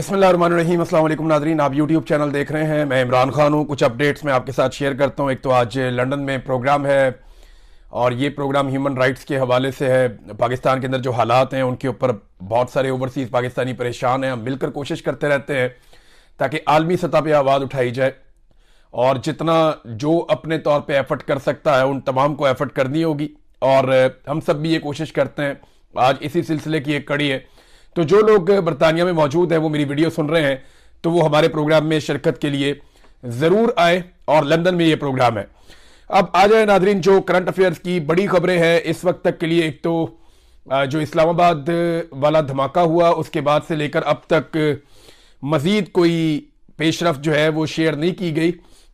बिस्मिल्लाहिर्रहमानिर्रहीम। अस्सलाम वालेकुम नाज़रीन, आप यूट्यूब चैनल देख रहे हैं। मैं इमरान खान हूँ। कुछ अपडेट्स मैं आपके साथ शेयर करता हूँ। एक तो आज लंदन में प्रोग्राम है और ये प्रोग्राम ह्यूमन राइट्स के हवाले से है। पाकिस्तान के अंदर जो हालात हैं उनके ऊपर बहुत सारे ओवरसीज़ पाकिस्तानी परेशान हैं। हम मिलकर कोशिश करते रहते हैं ताकि आलमी सतह पर आवाज़ उठाई जाए और जितना जो अपने तौर पर एफर्ट कर सकता है उन तमाम को एफर्ट करनी होगी और हम सब भी ये कोशिश करते हैं। आज इसी सिलसिले की एक कड़ी है। तो जो लोग बरतानिया में मौजूद हैं वो मेरी वीडियो सुन रहे हैं तो वो हमारे प्रोग्राम में शिरकत के लिए ज़रूर आए और लंदन में ये प्रोग्राम है। अब आ जाए नाजरीन, जो करंट अफेयर्स की बड़ी खबरें हैं इस वक्त तक के लिए। एक तो जो इस्लामाबाद वाला धमाका हुआ उसके बाद से लेकर अब तक मज़ीद कोई पेशरफ्त जो है वो शेयर नहीं की गई।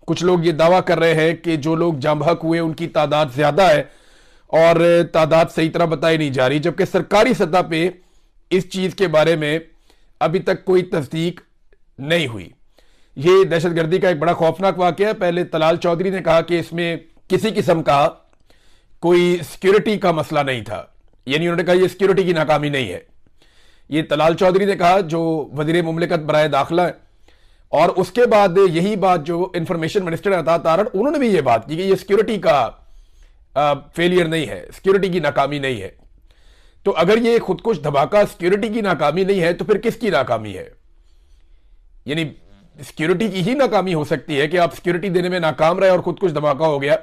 कुछ लोग ये दावा कर रहे हैं कि जो लोग जाम बहक हुए उनकी तादाद ज़्यादा है और तादाद सही तरह बताई नहीं जा रही, जबकि सरकारी सतह पे इस चीज के बारे में अभी तक कोई तस्दीक नहीं हुई। ये दहशतगर्दी का एक बड़ा खौफनाक वाकया है। पहले तलाल चौधरी ने कहा कि इसमें किसी किस्म का कोई सिक्योरिटी का मसला नहीं था, यानी उन्होंने कहा ये सिक्योरिटी की नाकामी नहीं है। ये तलाल चौधरी ने कहा जो वजीर मुमलिकत बराए दाखिला है। और उसके बाद यही बात जो इंफॉर्मेशन मिनिस्टर अता तारड़, उन्होंने भी ये बात की कि ये सिक्योरिटी का फेलियर नहीं है, सिक्योरिटी की नाकामी नहीं है। तो अगर ये खुदकुश धमाका सिक्योरिटी की नाकामी नहीं है तो फिर किसकी नाकामी है? यानी सिक्योरिटी की ही नाकामी हो सकती है कि आप सिक्योरिटी देने में नाकाम रहे और खुदकुश धमाका हो गया।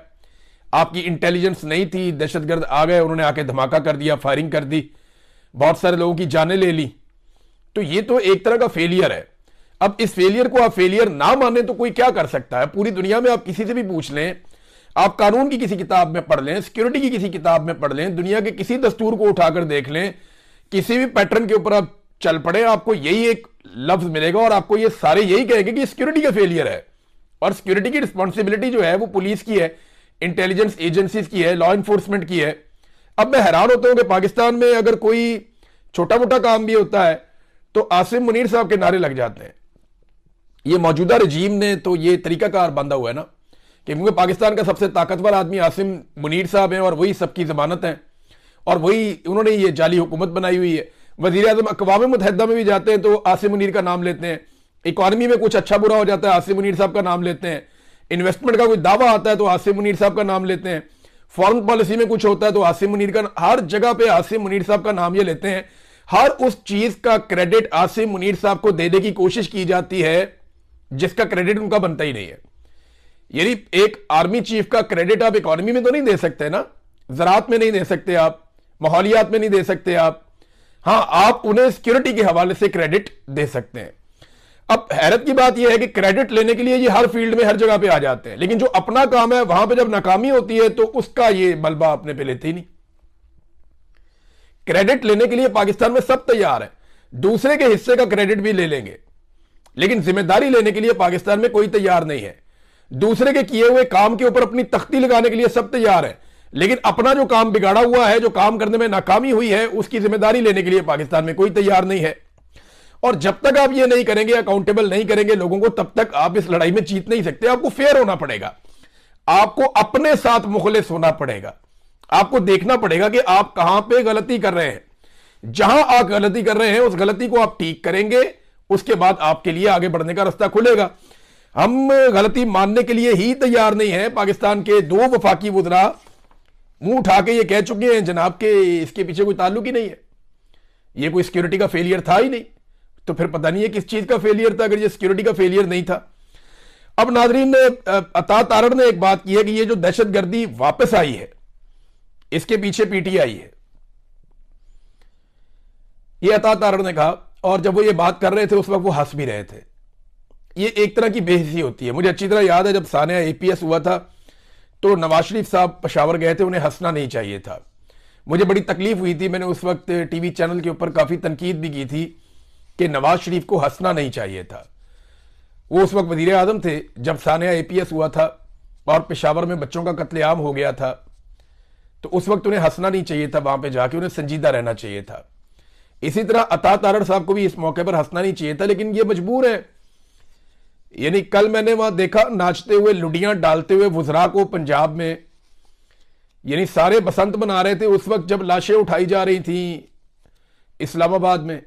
आपकी इंटेलिजेंस नहीं थी, दहशतगर्द आ गए, उन्होंने आके धमाका कर दिया, फायरिंग कर दी, बहुत सारे लोगों की जानें ले ली। तो ये तो एक तरह का फेलियर है। अब इस फेलियर को आप फेलियर ना माने तो कोई क्या कर सकता है? पूरी दुनिया में आप किसी से भी पूछ लें, आप कानून की किसी किताब में पढ़ लें, सिक्योरिटी की किसी किताब में पढ़ लें, दुनिया के किसी दस्तूर को उठाकर देख लें, किसी भी पैटर्न के ऊपर आप चल पड़े, आपको यही एक लफ्ज मिलेगा और आपको ये सारे यही कहेंगे कि सिक्योरिटी का फेलियर है। और सिक्योरिटी की रिस्पॉन्सिबिलिटी जो है वो पुलिस की है, इंटेलिजेंस एजेंसीज की है, लॉ इन्फोर्समेंट की है। अब मैं हैरान होता हूं कि पाकिस्तान में अगर कोई छोटा मोटा काम भी होता है तो आसिम मुनीर साहब के नारे लग जाते हैं। ये मौजूदा रजीम ने तो ये तरीकाकार बांधा हुआ है ना, क्योंकि पाकिस्तान का सबसे ताकतवर आदमी आसिम मुनीर साहब हैं और वही सबकी जमानत हैं और वही उन्होंने ये जाली हुकूमत बनाई हुई है। वजीर आजम अक़वाम मुत्तहिदा में भी जाते हैं तो आसिम मुनीर का नाम लेते हैं। इकॉनमी में कुछ अच्छा बुरा हो जाता है आसिम मुनीर साहब का नाम लेते हैं। इन्वेस्टमेंट का कोई दावा आता है तो आसिम मुनीर साहब का नाम लेते हैं। फॉरेन पॉलिसी में कुछ होता है तो आसिम मुनीर का, हर जगह पे आसिम मुनीर साहब का नाम ये लेते हैं। हर उस चीज का क्रेडिट आसिम मुनीर साहब को देने की कोशिश की जाती है जिसका क्रेडिट उनका बनता ही नहीं है। यानी एक आर्मी चीफ का क्रेडिट आप इकोनॉमी में तो नहीं दे सकते ना, ज़राअत में नहीं दे सकते आप, माहौलियात में नहीं दे सकते आप। हां, आप उन्हें सिक्योरिटी के हवाले से क्रेडिट दे सकते हैं। अब हैरत की बात यह है कि क्रेडिट लेने के लिए ये हर फील्ड में हर जगह पे आ जाते हैं, लेकिन जो अपना काम है वहां पे जब नाकामी होती है तो उसका ये मलबा अपने पे लेते ही नहीं। क्रेडिट लेने के लिए पाकिस्तान में सब तैयार है, दूसरे के हिस्से का क्रेडिट भी ले लेंगे, लेकिन जिम्मेदारी लेने के लिए पाकिस्तान में कोई तैयार नहीं है। दूसरे के किए हुए काम के ऊपर अपनी तख्ती लगाने के लिए सब तैयार है, लेकिन अपना जो काम बिगाड़ा हुआ है, जो काम करने में नाकामी हुई है, उसकी जिम्मेदारी लेने के लिए पाकिस्तान में कोई तैयार नहीं है। और जब तक आप ये नहीं करेंगे, अकाउंटेबल नहीं करेंगे लोगों को, तब तक आप इस लड़ाई में जीत नहीं सकते। आपको फेयर होना पड़ेगा, आपको अपने साथ मुखलिस होना पड़ेगा, आपको देखना पड़ेगा कि आप कहां पे गलती कर रहे हैं। जहां आप गलती कर रहे हैं उस गलती को आप ठीक करेंगे, उसके बाद आपके लिए आगे बढ़ने का रास्ता खुलेगा। हम गलती मानने के लिए ही तैयार नहीं है। पाकिस्तान के दो वफाकी वुज़रा मुंह उठा के ये कह चुके हैं जनाब के इसके पीछे कोई ताल्लुक ही नहीं है, ये कोई सिक्योरिटी का फेलियर था ही नहीं। तो फिर पता नहीं है किस चीज का फेलियर था अगर ये सिक्योरिटी का फेलियर नहीं था। अब नाजरीन, अता तारड़ ने एक बात की है कि ये जो दहशतगर्दी वापस आई है इसके पीछे पीटीआई है, ये अता तारड़ ने कहा। और जब वो ये बात कर रहे थे उस वक्त वो हंस भी रहे थे। ये एक तरह की बेइज्जती होती है। मुझे अच्छी तरह याद है जब सानिया एपीएस हुआ था तो नवाज शरीफ साहब पेशावर गए थे, उन्हें हंसना नहीं चाहिए था। मुझे बड़ी तकलीफ हुई थी, मैंने उस वक्त टीवी चैनल के ऊपर काफी तनकीद भी की थी कि नवाज शरीफ को हंसना नहीं चाहिए था। वो उस वक्त वजीर आजम थे जब सानिया एपीएस हुआ था और पेशावर में बच्चों का कत्लेआम हो गया था, तो उस वक्त उन्हें हंसना नहीं चाहिए था, वहां पर जाके उन्हें संजीदा रहना चाहिए था। इसी तरह अता तारड़ साहब को भी इस मौके पर हंसना नहीं चाहिए था, लेकिन ये मजबूर है। यानी कल मैंने वहां देखा नाचते हुए, लुडियां डालते हुए वुज़रा को पंजाब में, यानी सारे बसंत मना रहे थे उस वक्त जब लाशें उठाई जा रही थी इस्लामाबाद में।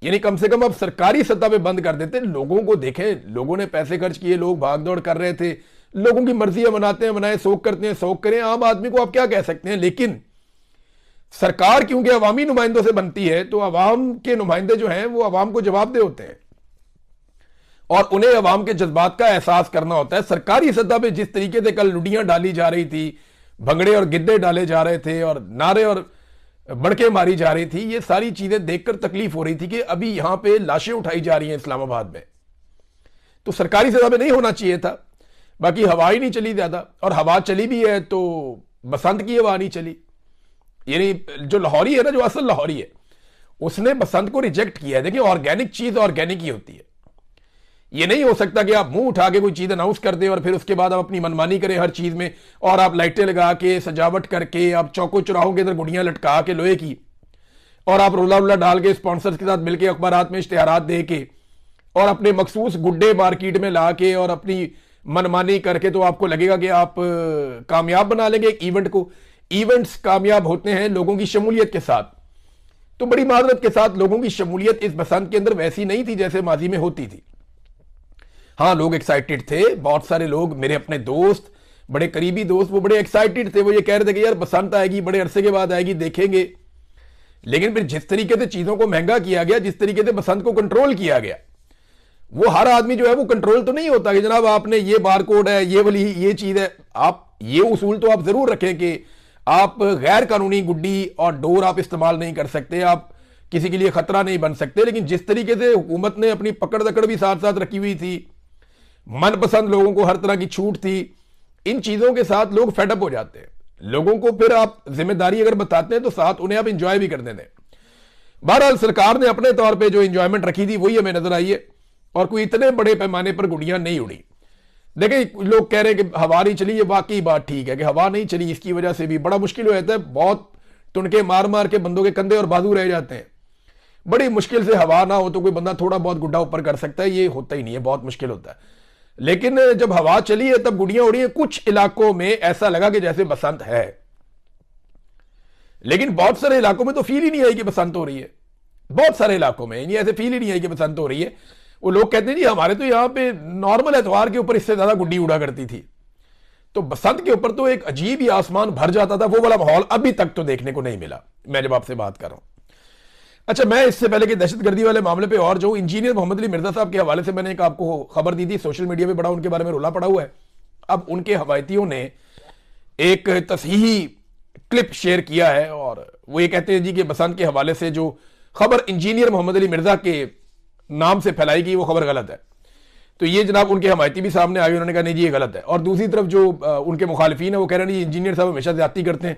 यानी कम से कम अब सरकारी सत्ता पे बंद कर देते। लोगों को देखें, लोगों ने पैसे खर्च किए, लोग भाग दौड़ कर रहे थे, लोगों की मर्जी है, मनाते हैं मनाए, शौक करते हैं शौक करें, आम आदमी को आप क्या कह सकते हैं। लेकिन सरकार क्योंकि अवामी नुमाइंदों से बनती है तो अवाम के नुमाइंदे जो हैं वो अवाम को जवाबदेह होते हैं और उन्हें अवाम के जज्बात का एहसास करना होता है। सरकारी सतह पे जिस तरीके से कल लुडियां डाली जा रही थी, भंगड़े और गिद्दे डाले जा रहे थे और नारे और बड़के मारी जा रही थी, ये सारी चीजें देखकर तकलीफ हो रही थी कि अभी यहां पे लाशें उठाई जा रही हैं इस्लामाबाद में। तो सरकारी सतह पे नहीं होना चाहिए था। बाकी हवा ही नहीं चली ज्यादा, और हवा चली भी है तो बसंत की हवा नहीं चली। यानी जो लाहौरी है ना, जो असल लाहौरी है, उसने बसंत को रिजेक्ट किया है। देखिए, ऑर्गेनिक चीज ऑर्गेनिक ही होती है। ये नहीं हो सकता कि आप मुंह उठा के कोई चीज अनाउंस कर दें और फिर उसके बाद आप अपनी मनमानी करें हर चीज में, और आप लाइटें लगा के सजावट करके, आप चौकों चौराहों के अंदर गुड़ियां लटका के लोहे की, और आप रोला रोला डाल के स्पॉन्सर्स के साथ मिलकर अखबारात में इश्तेहारात दे के और अपने मखसूस गुड्डे मार्केट में ला के और अपनी मनमानी करके, तो आपको लगेगा कि आप कामयाब बना लेंगे एक इवेंट को। इवेंट्स कामयाब होते हैं लोगों की शमूलियत के साथ। तो बड़ी माजरत के साथ लोगों की शमूलियत इस बसंत के अंदर वैसी नहीं थी जैसे माजी में होती थी। हाँ, लोग एक्साइटेड थे, बहुत सारे लोग, मेरे अपने दोस्त, बड़े करीबी दोस्त, वो बड़े एक्साइटेड थे। वो ये कह रहे थे कि यार बसंत आएगी, बड़े अरसे के बाद आएगी, देखेंगे। लेकिन फिर जिस तरीके से चीजों को महंगा किया गया, जिस तरीके से बसंत को कंट्रोल किया गया, वो हर आदमी जो है वो कंट्रोल तो नहीं होता कि जनाब आपने ये बार कोड है, ये वाली ये चीज है। आप ये उसूल तो आप जरूर रखें कि आप गैर कानूनी गुड्डी और डोर आप इस्तेमाल नहीं कर सकते, आप किसी के लिए खतरा नहीं बन सकते। लेकिन जिस तरीके से हुकूमत ने अपनी पकड़ दकड़ भी साथ साथ रखी हुई थी, मनपसंद लोगों को हर तरह की छूट थी, इन चीजों के साथ लोग फेडअप हो जाते हैं। लोगों को फिर आप जिम्मेदारी अगर बताते हैं तो साथ उन्हें आप इंजॉय भी करने दें। बहरहाल सरकार ने अपने तौर पे जो इंजॉयमेंट रखी थी वही हमें नजर आई है, और कोई इतने बड़े पैमाने पर गुड़ियां नहीं उड़ी। देखिए, लोग कह रहे हैं कि हवा नहीं चली, ये वाकई बात ठीक है कि हवा नहीं चली, इसकी वजह से भी बड़ा मुश्किल हो जाता है। बहुत तुनके मार मार के बंदों के कंधे और बाजू रह जाते हैं। बड़ी मुश्किल से हवा ना हो तो कोई बंदा थोड़ा बहुत गुड्डा ऊपर कर सकता है, ये होता ही नहीं है, बहुत मुश्किल होता है। लेकिन जब हवा चली है तब गुड़ियां उड़ी हैं। कुछ इलाकों में ऐसा लगा कि जैसे बसंत है, लेकिन बहुत सारे इलाकों में तो फील ही नहीं आई कि बसंत हो रही है। बहुत सारे इलाकों में ऐसे फील ही नहीं आई कि बसंत हो रही है। वो लोग कहते हैं जी हमारे तो यहां पे नॉर्मल एतवार के ऊपर इससे ज्यादा गुड्डी उड़ा करती थी। तो बसंत के ऊपर तो एक अजीब ही आसमान भर जाता था, वो वाला माहौल अभी तक तो देखने को नहीं मिला, मैं जब आपसे बात कर रहा हूं। अच्छा, मैं इससे पहले कि दहशतगर्दी वाले मामले पे और जो इंजीनियर मोहम्मद अली मिर्जा साहब के हवाले से मैंने एक आपको खबर दी थी, सोशल मीडिया पे बड़ा उनके बारे में रोला पड़ा हुआ है। अब उनके हवायतियों ने एक तसहीही क्लिप शेयर किया है और वो ये कहते हैं जी कि बसंत के हवाले से जो खबर इंजीनियर मोहम्मद अली मिर्जा के नाम से फैलाई गई वो खबर गलत है। तो ये जनाब उनके हमायती भी सामने आए, उन्होंने कहा नहीं जी ये गलत है। और दूसरी तरफ जो उनके मुखालिफिन है वो कह रहे हैं इंजीनियर साहब हमेशा ज्यादती करते हैं,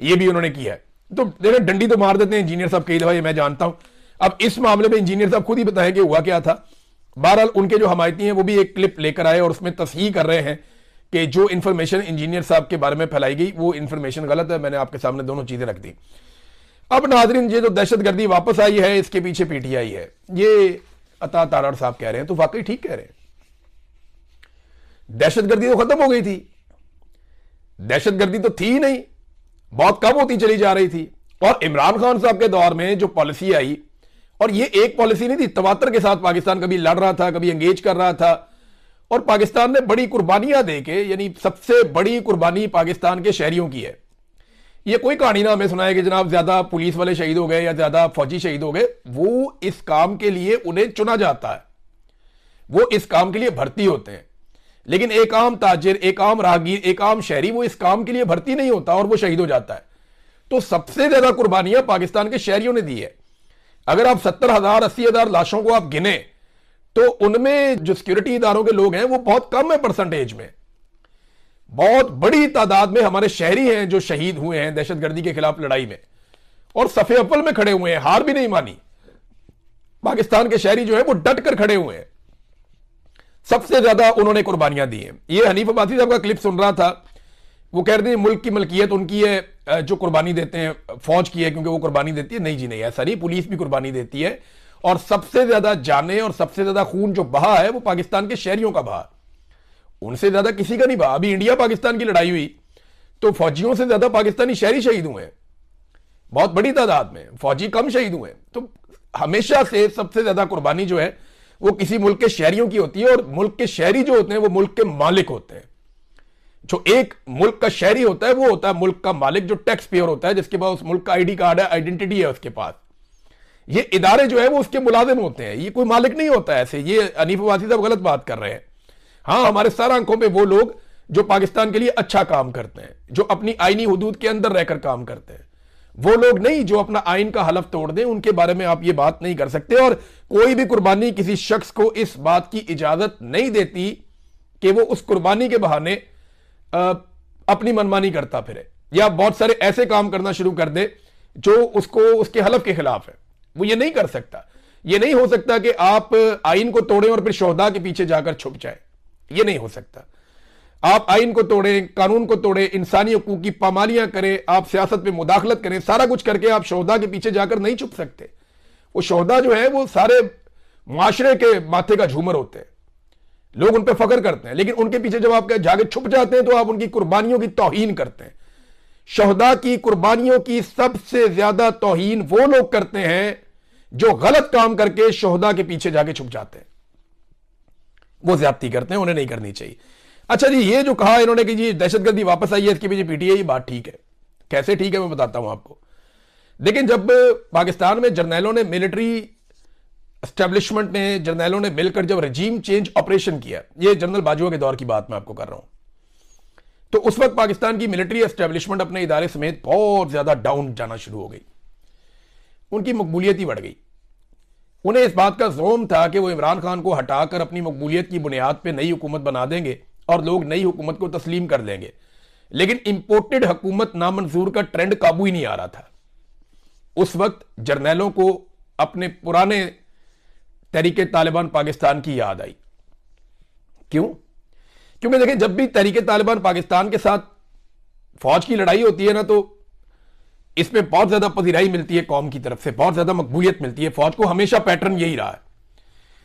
ये भी उन्होंने किया है। तो देखें, डंडी तो मार देते हैं इंजीनियर साहब कई दफा, ये मैं जानता हूं। अब इस मामले में इंजीनियर साहब खुद ही बताएं कि हुआ क्या था। बहरहाल उनके जो हमायती हैं वो भी एक क्लिप लेकर आए और उसमें तस्हीह कर रहे हैं कि जो इंफॉर्मेशन इंजीनियर साहब के बारे में फैलाई गई वो इंफॉर्मेशन गलत है। मैंने आपके सामने दोनों चीजें रख दी। अब नाजरीन, ये जो दहशतगर्दी वापस आई है इसके पीछे पीटीआई है, ये अता तारड़ साहब कह रहे हैं, तो वाकई ठीक कह रहे हैं। दहशतगर्दी तो खत्म हो गई थी, दहशतगर्दी तो थी नहीं, बहुत कम होती चली जा रही थी। और इमरान खान साहब के दौर में जो पॉलिसी आई, और ये एक पॉलिसी नहीं थी, तवातर के साथ पाकिस्तान कभी लड़ रहा था, कभी एंगेज कर रहा था, और पाकिस्तान ने बड़ी कुर्बानियां देके, यानी सबसे बड़ी कुर्बानी पाकिस्तान के शहरियों की है। ये कोई कहानी ना हमें सुनाए कि जनाब ज्यादा पुलिस वाले शहीद हो गए या ज्यादा फौजी शहीद हो गए। वो इस काम के लिए उन्हें चुना जाता है, वो इस काम के लिए भर्ती होते हैं। लेकिन एक आम ताजिर, एक आम राहगीर, एक आम शहरी वो इस काम के लिए भर्ती नहीं होता और वो शहीद हो जाता है। तो सबसे ज्यादा कुर्बानियां पाकिस्तान के शहरियों ने दी है। अगर आप 70,000 80,000 लाशों को आप गिने तो उनमें जो सिक्योरिटी इदारों के लोग हैं वो बहुत कम है परसेंटेज में। बहुत बड़ी तादाद में हमारे शहरी हैं जो शहीद हुए हैं दहशतगर्दी के खिलाफ लड़ाई में, और सफे अव्वल में खड़े हुए हैं, हार भी नहीं मानी। पाकिस्तान के शहरी जो है वो डट कर खड़े हुए हैं, सबसे ज्यादा उन्होंने कुर्बानियां दी हैं। ये हनीफ अब्बासी साहब का क्लिप सुन रहा था, वो कह रहे थे मुल्क की मलकियत उनकी है जो कुर्बानी देते हैं, फौज की है क्योंकि वो कुर्बानी देती है। नहीं जी नहीं, ऐसा नहीं, पुलिस भी कुर्बानी देती है, और सबसे ज्यादा जाने और सबसे ज्यादा खून जो बहा है वो पाकिस्तान के शहरियों का बहा, उनसे ज्यादा किसी का नहीं बहा। अभी इंडिया पाकिस्तान की लड़ाई हुई तो फौजियों से ज्यादा पाकिस्तानी शहरी शहीद हुए हैं, बहुत बड़ी तादाद में, फौजी कम शहीद हुए। तो हमेशा से सबसे ज्यादा कुर्बानी जो है वो किसी मुल्क के शहरियों की होती है, और मुल्क के शहरी जो होते हैं वो मुल्क के मालिक होते हैं। जो एक मुल्क का शहरी होता है वो होता है मुल्क का मालिक, जो टैक्स पेयर होता है, जिसके पास उस मुल्क का आईडी कार्ड है, आइडेंटिटी है उसके पास। ये इदारे जो है वो उसके मुलाजिम होते हैं, ये कोई मालिक नहीं होता है। ऐसे ये हनीफ वासी साहब गलत बात कर रहे हैं। हाँ, हमारे सर आंखों में वो लोग जो पाकिस्तान के लिए अच्छा काम करते हैं, जो अपनी आईनी हुदूद के अंदर रहकर काम करते हैं, वो लोग नहीं जो अपना आइन का हलफ तोड़ दें, उनके बारे में आप ये बात नहीं कर सकते। और कोई भी कुर्बानी किसी शख्स को इस बात की इजाजत नहीं देती कि वो उस कुर्बानी के बहाने अपनी मनमानी करता फिरे, या बहुत सारे ऐसे काम करना शुरू कर दे जो उसको उसके हलफ के खिलाफ है। वो ये नहीं कर सकता। ये नहीं हो सकता कि आप आइन को तोड़ें और फिर शोहदा के पीछे जाकर छुप जाए। ये नहीं हो सकता। आप आइन को तोड़ें, कानून को तोड़ें, इंसानी हकूक की पामालियां करें, आप सियासत में मुदाखलत करें, सारा कुछ करके आप शोहदा के पीछे जाकर नहीं छुप सकते। वो शोहदा जो है वो सारे माशरे के माथे का झूमर होते हैं, लोग उन पर फख्र करते हैं, लेकिन उनके पीछे जब आप जाके छुप जाते हैं तो आप उनकी कुर्बानियों की तौहीन करते हैं। शोहदा की कुर्बानियों की सबसे ज्यादा तौहीन वो लोग करते हैं जो गलत काम करके शोहदा के पीछे जाके छुप जाते हैं। वो ज्यादती करते हैं, उन्हें नहीं करनी चाहिए। अच्छा जी, ये जो कहा इन्होंने कि जी दहशतगर्दी वापस आई है, इसके पीछे पीटीआई, बात ठीक है। कैसे ठीक है मैं बताता हूं आपको। लेकिन जब पाकिस्तान में जर्नैलों ने, मिलिट्री एस्टेब्लिशमेंट ने, जर्नैलों ने मिलकर जब रजीम चेंज ऑपरेशन किया, ये जनरल बाजवा के दौर की बात मैं आपको कर रहा हूं, तो उस वक्त पाकिस्तान की मिलिट्री एस्टेब्लिशमेंट अपने इदारे समेत बहुत ज्यादा डाउन जाना शुरू हो गई। उनकी मकबूलियत ही बढ़ गई। उन्हें इस बात का ज़ोम था कि वो इमरान खान को हटाकर अपनी मकबूलियत की बुनियाद पर नई हुकूमत बना देंगे और लोग नई हुकूमत को तस्लीम कर लेंगे। लेकिन इंपोर्टेड हुकूमत नामंजूर का ट्रेंड काबू ही नहीं आ रहा था। उस वक्त जर्नैलों को अपने पुराने तहरीके तालिबान पाकिस्तान की याद आई। क्यों? क्योंकि देखिए, जब भी तहरीके तालिबान पाकिस्तान के साथ फौज की लड़ाई होती है ना, तो इसमें बहुत ज्यादा पजीराई मिलती है कौम की तरफ से, बहुत ज्यादा मकबूलियत मिलती है। फौज को हमेशा पैटर्न यही रहा है,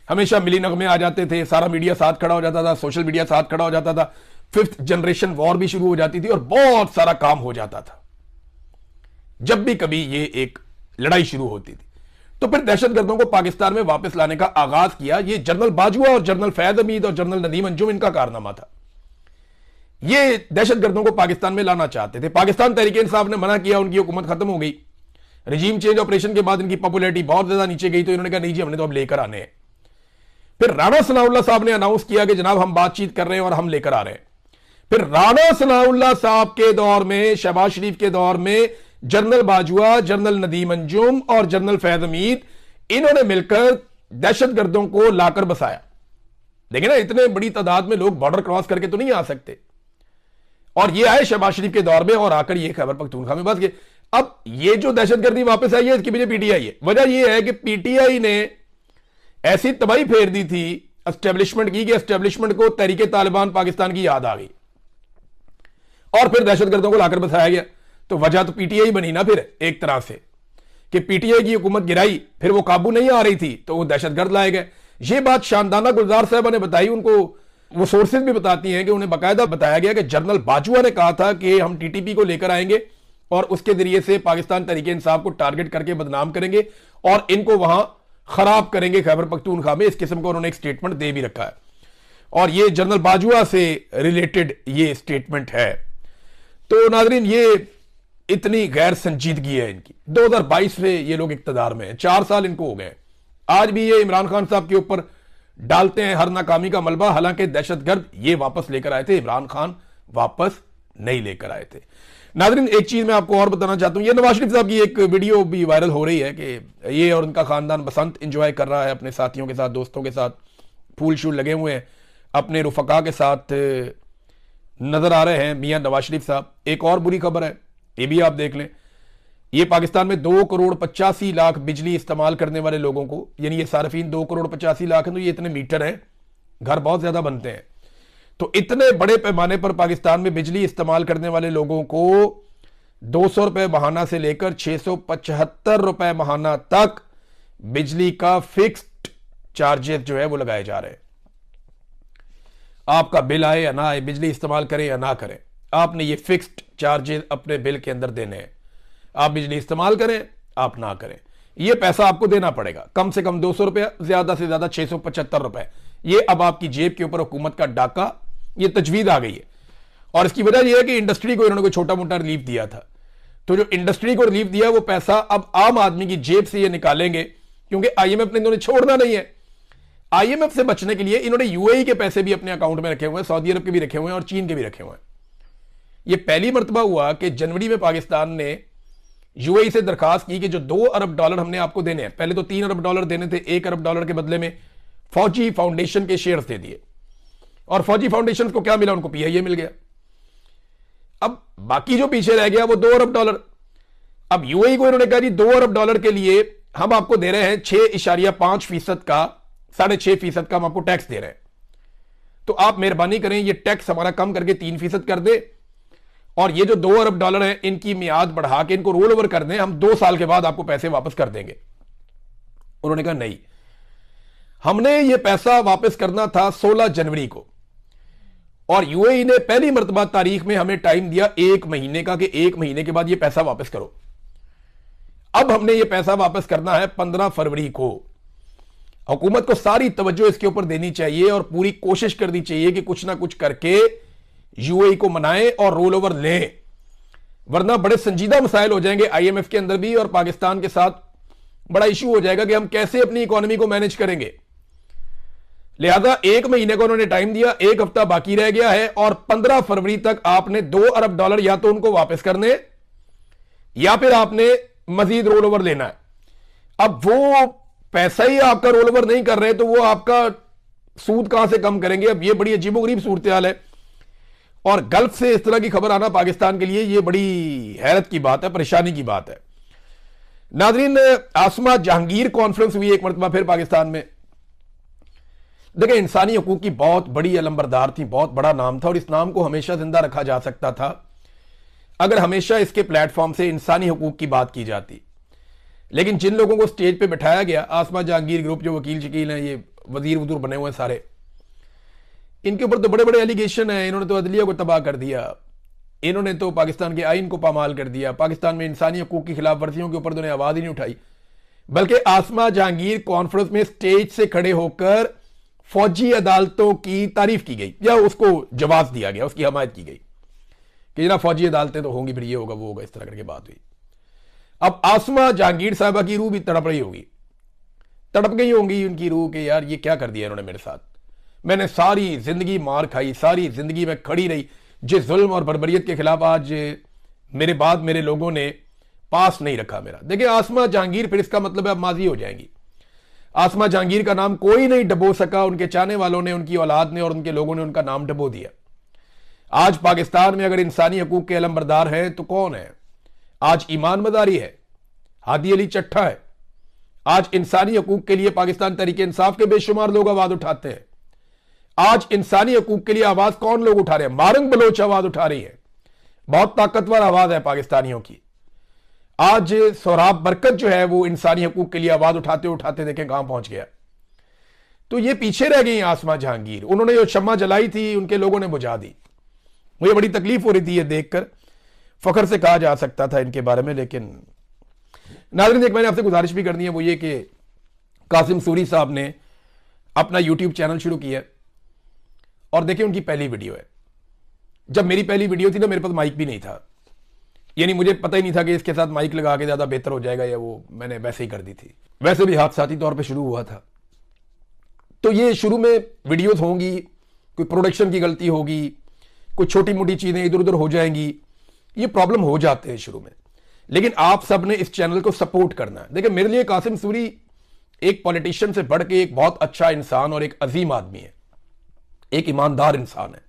हमेशा मिली नगमे आ जाते थे, सारा मीडिया साथ खड़ा हो जाता था, सोशल मीडिया साथ खड़ा हो जाता था, फिफ्थ जनरेशन वॉर भी शुरू हो जाती थी और बहुत सारा काम हो जाता था जब भी कभी ये एक लड़ाई शुरू होती थी। तो फिर दहशतगर्दों को पाकिस्तान में वापस लाने का आगाज किया। ये जनरल बाजवा और जनरल फैज हमीद और जनरल नदीम अंजुम, इनका कारनामा था। ये दहशतगर्दों को पाकिस्तान में लाना चाहते थे। पाकिस्तान तहरीके इंसाफ ने मना किया, उनकी हुकूमत खत्म हो गई। रजीम चेंज ऑपरेशन के बाद इनकी पॉपुलैरिटी बहुत ज्यादा नीचे गई, तो इन्होंने कहा नहीं जी, हमने तो अब लेकर आने हैं। फिर राणा सनाउल्लाह साहब ने अनाउंस किया कि जनाब हम बातचीत कर रहे हैं और हम लेकर आ रहे हैं। फिर राणा सनाउल्लाह साहब के दौर में, शहबाज शरीफ के दौर में, जनरल बाजवा, जनरल नदीम अंजुम और जनरल फैज हमीद, इन्होंने मिलकर दहशतगर्दों को लाकर बसाया। देखिए ना, इतने बड़ी तादाद में लोग बॉर्डर क्रॉस करके तो नहीं आ सकते। और ये आए शहबाज शरीफ के दौर में और आकर ये खैबर पख्तूनख्वा में बस गए। अब ये जो दहशतगर्दी वापस आई है, इसके पीछे पीटीआई है। वजह यह है कि पीटीआई ने ऐसी तबाही फेर दी थी एस्टेब्लिशमेंट की कि एस्टेब्लिशमेंट को तहरीके तालिबान पाकिस्तान की याद आ गई और फिर दहशतगर्दों को लाकर बसाया गया। तो वजह तो पीटीआई बनी ना फिर एक तरह से, कि पीटीआई की हुकूमत गिराई, फिर वो काबू नहीं आ रही थी तो वो दहशतगर्द लाए गए। ये बात शानदाना गुलजार साहब ने बताई। उनको वो सोर्सेज भी बताती हैं कि उन्हें बाकायदा बताया गया कि जनरल बाजवा ने कहा था कि हम टीटीपी को लेकर आएंगे और उसके जरिए से पाकिस्तान तहरीके इंसाफ को टारगेट करके बदनाम करेंगे और इनको वहां खराब करेंगे खैबर पख्तूनख्वा में। इस किस्म का उन्होंने एक स्टेटमेंट दे भी रखा है और ये जनरल बाजवा से रिलेटेड ये स्टेटमेंट है। तो नाजरीन, ये इतनी गैर संजीदगी है इनकी। 2022 से ये लोग इक्तदार में हैं, 4 साल इनको हो गए। आज भी ये इमरान खान साहब के ऊपर डालते हैं हर नाकामी का मलबा। हालांकि दहशतगर्द ये वापस लेकर आए थे, इमरान खान वापस नहीं लेकर आए थे। नाजरीन, एक चीज मैं आपको और बताना चाहता हूं, ये नवाज शरीफ साहब की एक वीडियो भी वायरल हो रही है कि ये और उनका खानदान बसंत एंजॉय कर रहा है अपने साथियों के साथ, दोस्तों के साथ, फूल शूल लगे हुए हैं, अपने रुफका के साथ नजर आ रहे हैं मियां नवाज शरीफ साहब। एक और बुरी खबर है, ये भी आप देख लें। ये पाकिस्तान में 2,85,00,000 बिजली इस्तेमाल करने वाले लोगों को, यानी ये सार्फिन 2,85,00,000 हैं, तो ये इतने मीटर हैं, घर बहुत ज्यादा बनते हैं। तो इतने बड़े पैमाने पर पाकिस्तान में बिजली इस्तेमाल करने वाले लोगों को 200 रुपए महाना से लेकर 675 रुपए महाना तक बिजली का फिक्स्ड चार्जेस जो है वो लगाए जा रहे हैं। आपका बिल आए या ना आए, बिजली इस्तेमाल करें या ना करें, आपने ये फिक्स्ड चार्जेस अपने बिल के अंदर देने हैं। आप बिजली इस्तेमाल करें, आप ना करें। ये पैसा आपको देना पड़ेगा, कम से कम 200 रुपया, ज्यादा से ज्यादा 675 रुपए। ये अब आपकी जेब के ऊपर हुकूमत का डाका, ये तजवीज आ गई है। और इसकी वजह यह है कि इंडस्ट्री को इन्होंने कोई छोटा मोटा रिलीफ दिया था, तो जो इंडस्ट्री को रिलीफ दिया वो पैसा अब आम आदमी की जेब से ये निकालेंगे, क्योंकि आईएमएफ ने इन्होंने छोड़ना नहीं है। आईएमएफ से बचने के लिए इन्होंने यूएई के पैसे भी अपने अकाउंट में रखे हुए हैं, सऊदी अरब के भी रखे हुए हैं और चीन के भी रखे हुए हैं। यह पहली मर्तबा हुआ कि जनवरी में पाकिस्तान ने यूएई से दरखास्त की कि जो $2 अरब हमने आपको देने हैं, पहले तो $3 अरब देने थे, $1 अरब के बदले में फौजी फाउंडेशन के शेयर्स दे दिए। और फौजी फाउंडेशन को क्या मिला? उनको पीआईए मिल गया। अब बाकी जो पीछे रह गया वो $2 अरब। अब यूएई को इन्होंने कहा जी $2 अरब के लिए हम आपको दे रहे हैं 6.5% का, 6.5% का हम आपको टैक्स दे रहे हैं, तो आप मेहरबानी करें ये टैक्स हमारा कम करके 3% कर दे, और ये जो $2 अरब है इनकी मियाद बढ़ा के इनको रोल ओवर कर दें, हम 2 साल के बाद आपको पैसे वापस कर देंगे। उन्होंने कहा नहीं, हमने ये पैसा वापस करना था 16 जनवरी को, और यूएई ने पहली मर्तबा तारीख में हमें टाइम दिया 1 महीने का कि 1 महीने के बाद ये पैसा वापस करो। अब हमने ये पैसा वापस करना है 15 फरवरी को। हुकूमत को सारी तवज्जो इसके ऊपर देनी चाहिए और पूरी कोशिश करनी चाहिए कि कुछ ना कुछ करके यूएई को मनाएं और रोल ओवर लें, वरना बड़े संजीदा मसाइल हो जाएंगे आईएमएफ के अंदर भी, और पाकिस्तान के साथ बड़ा इशू हो जाएगा कि हम कैसे अपनी इकोनॉमी को मैनेज करेंगे। लिहाजा 1 महीने का उन्होंने टाइम दिया, 1 हफ्ता बाकी रह गया है, और 15 फरवरी तक आपने $2 अरब या तो उनको वापस करने या फिर आपने मजीद रोल ओवर लेना है। अब वो पैसा ही आपका रोल ओवर नहीं कर रहे तो वो आपका सूद कहां से कम करेंगे? अब ये बड़ी अजीबोगरीब सूरत हाल है, और गल्फ से इस तरह की खबर आना पाकिस्तान के लिए ये बड़ी हैरत की बात है, परेशानी की बात है। नाज़रीन, आसमा जहांगीर कॉन्फ्रेंस हुई एक मरतबा फिर पाकिस्तान में। देखिए, इंसानी हकूक की बहुत बड़ी अलंबरदार थी, बहुत बड़ा नाम था, और इस नाम को हमेशा जिंदा रखा जा सकता था अगर हमेशा इसके प्लेटफॉर्म से इंसानी हकूक की बात की जाती। लेकिन जिन लोगों को स्टेज पे बिठाया गया, आसमा जहांगीर ग्रुप, जो वकील शकील हैं, ये वजीर वजूर बने हुए हैं सारे, इनके ऊपर तो बड़े बड़े एलिगेशन हैं। इन्होंने तो अदलिया को तबाह कर दिया, इन्होंने तो पाकिस्तान के आइन को पामाल कर दिया, पाकिस्तान में इंसानी हकूक की खिलाफ वर्जियों के ऊपर तो उन्हें आवाज ही नहीं उठाई। बल्कि आसमा जहांगीर कॉन्फ्रेंस में स्टेज से खड़े होकर फौजी अदालतों की तारीफ की गई, या उसको जवाब दिया गया, उसकी हमायत की गई कि जनाब फौजी अदालतें तो होंगी, फिर ये होगा वो होगा, इस तरह करके बात हुई। अब आसमा जहांगीर साहबा की रूह भी तड़प रही होगी, तड़प गई होंगी उनकी रूह कि यार ये क्या कर दिया इन्होंने मेरे साथ, मैंने सारी जिंदगी मार खाई, सारी जिंदगी में खड़ी रही जिस जुल्म और बर्बरियत के खिलाफ, आज मेरे बाद मेरे लोगों ने पास नहीं रखा मेरा। देखिए, आसमा जहांगीर फिर इसका मतलब है अब माजी हो जाएंगी। आसमा जहांगीर का नाम कोई नहीं डबो सका, उनके चाहने वालों ने, उनकी औलाद ने और उनके लोगों ने उनका नाम डबो दिया। आज पाकिस्तान में अगर इंसानी हकूक के अलंबरदार है तो कौन है? आज ईमान मदारी है, हादी अली चट्ठा है। आज इंसानी हकूक के लिए पाकिस्तान तहरीक इंसाफ के बेशुमार लोग आवाज उठाते हैं। आज इंसानी हकूक के लिए आवाज कौन लोग उठा रहे हैं? मारंग बलोच आवाज उठा रही है, बहुत ताकतवर आवाज है पाकिस्तानियों की। आज सोहराब बरकत जो है वो इंसानी हकूक के लिए आवाज उठाते उठाते देखें कहां पहुंच गया। तो ये पीछे रह गई आसमा जहांगीर, उन्होंने जो शम्मा जलाई थी उनके लोगों ने बुझा दी। मुझे बड़ी तकलीफ हो रही थी ये देखकर, फखर से कहा जा सकता था इनके बारे में। लेकिन नाज़रीन, एक मैंने आपसे गुजारिश भी करनी है, वो ये कि कासिम सूरी साहब ने अपना यूट्यूब चैनल शुरू किया, और देखिए उनकी पहली वीडियो है। जब मेरी पहली वीडियो थी ना, मेरे पास माइक भी नहीं था, यानी मुझे पता ही नहीं था कि इसके साथ माइक लगा के ज्यादा बेहतर हो जाएगा, या वो मैंने वैसे ही कर दी थी। वैसे भी हादसाती तौर पे शुरू हुआ था। तो ये शुरू में वीडियोस होंगी, कोई प्रोडक्शन की गलती होगी, कुछ छोटी मोटी चीजें इधर उधर हो जाएंगी, ये प्रॉब्लम हो जाते हैं शुरू में। लेकिन आप सब ने इस चैनल को सपोर्ट करना है। देखिए, मेरे लिए कासिम सूरी एक पॉलिटिशियन से बढ़ के एक बहुत अच्छा इंसान और एक अजीम आदमी है, एक ईमानदार इंसान है,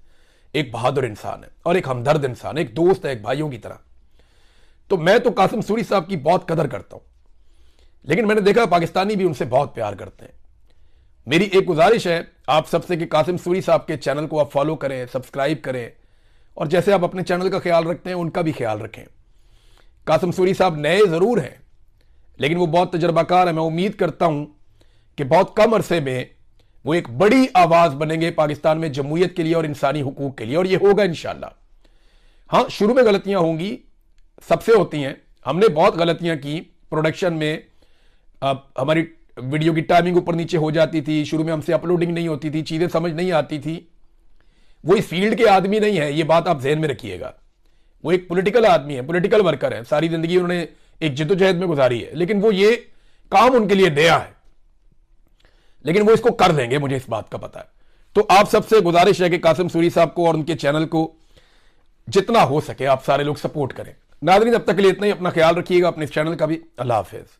एक बहादुर इंसान है, और एक हमदर्द इंसान है, एक दोस्त है, एक भाइयों की तरह। तो मैं तो कासिम सूरी साहब की बहुत कदर करता हूं, लेकिन मैंने देखा पाकिस्तानी भी उनसे बहुत प्यार करते हैं। मेरी एक गुजारिश है आप सबसे कि कासिम सूरी साहब के चैनल को आप फॉलो करें, सब्सक्राइब करें, और जैसे आप अपने चैनल का ख्याल रखते हैं उनका भी ख्याल रखें। कासिम सूरी साहब नए जरूर हैं, लेकिन वो बहुत तजर्बाकार है। मैं उम्मीद करता हूं कि बहुत कम अरसे में वो एक बड़ी आवाज बनेंगे पाकिस्तान में जमहूरियत के लिए और इंसानी हुकूक के लिए, और ये होगा इंशाल्लाह। हाँ, शुरू में गलतियां होंगी, सबसे होती हैं। हमने बहुत गलतियां की प्रोडक्शन में, अब हमारी वीडियो की टाइमिंग ऊपर नीचे हो जाती थी, शुरू में हमसे अपलोडिंग नहीं होती थी, चीज़ें समझ नहीं आती थी। वो इस फील्ड के आदमी नहीं है, ये बात आप जहन में रखिएगा। वो एक पॉलिटिकल आदमी है, पॉलिटिकल वर्कर है, सारी जिंदगी उन्होंने एक जिद्दोजहद में गुजारी है, लेकिन वो ये काम उनके लिए नया है, लेकिन वो इसको कर देंगे, मुझे इस बात का पता है। तो आप सबसे गुजारिश है कि कासिम सूरी साहब को और उनके चैनल को जितना हो सके आप सारे लोग सपोर्ट करें। नाज़रीन, अब तक के लिए इतना ही। अपना ख्याल रखिएगा, अपने इस चैनल का भी। अल्लाह हाफिज।